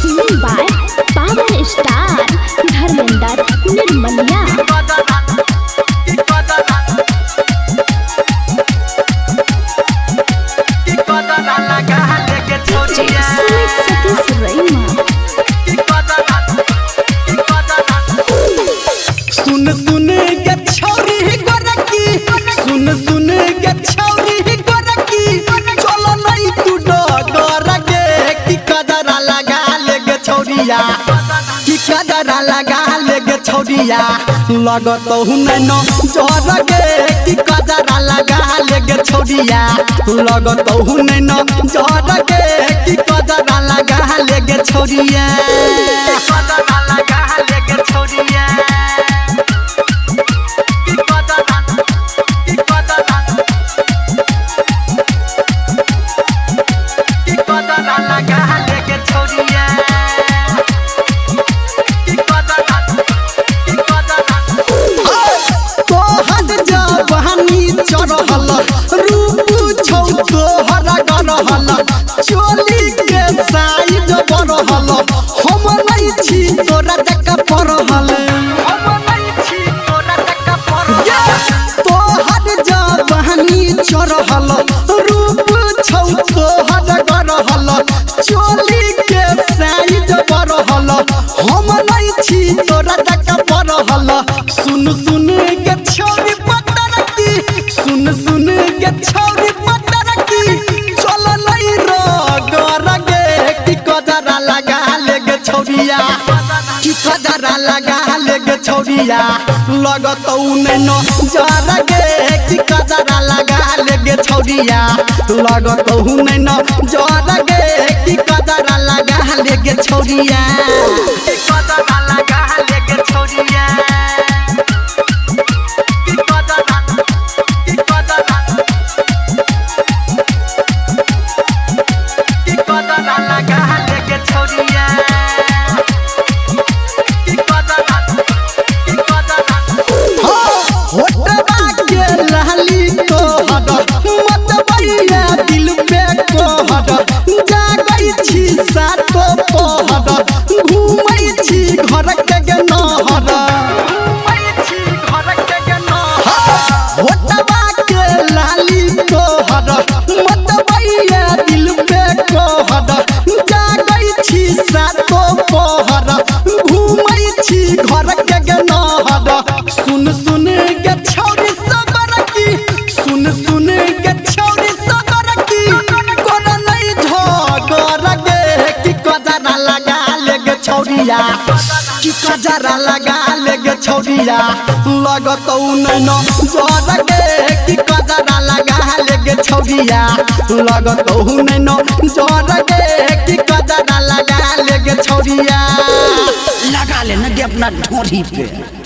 Singing by Power Star Dharmender Nirmaliya। सुन सुन के छौरी गोरकी, सुन सुन के छौरी गोरकी, चलो नहीं तू डगर गे कि कदरा लगा ले गे छौरिया, कि कदरा लगा ले गे छौरिया, लगत हूँ न जर गे कि कदरा लगा ले गे छौरिया, लगत हूँ न जर गे कि कदरा लगा ले गे छौरिया, कदरा लगा ले गे छौरिया। चढ़ल रूप छौ तोहर गरहल, चोली के साइज बढ़ल, हम नहीं छी तोरा जका पढ़ल, तोहर जवानी चढ़ल रूप छौ तोहर गरहल, चोली के साइज बढ़ल, हम नहीं छी तोरा जका पढ़ल। सुन सुन के छौरी सुन सुन के छौरी पटरकी, चल नहीं रगर गे कि कदरा लगा ले गे छौरिया, कि कदरा लगा ले गे छौरिया, लगत न जर गे कि कदरा लगा ले गे छौरिया, लगत न जर गे कि कदरा लगा ले गे छौरिया, कदरा लगा ले गे छौरिया। दिल पे कहर जागई छी सातो पहर, घूमै छी घर के नहर, होटवा के लाली तोहर मतबैया दिल पे कहर जागई छी सातो पहर, घूमै छी घर के नहर। सुन सुन के छौरी सबरकी, सुन सुन के छौरी सबरकी, कोन नहीं झगर गे कि कदरा लगा ले गे छौरिया, कि कदरा लगा ले गे छौरिया, लगत न जर गे कि कदरा लगा ले गे छौरिया, लगत न जर गे कि कदरा लगा ले गे छौरिया, लगा ले न गे अपना ढोरी पे।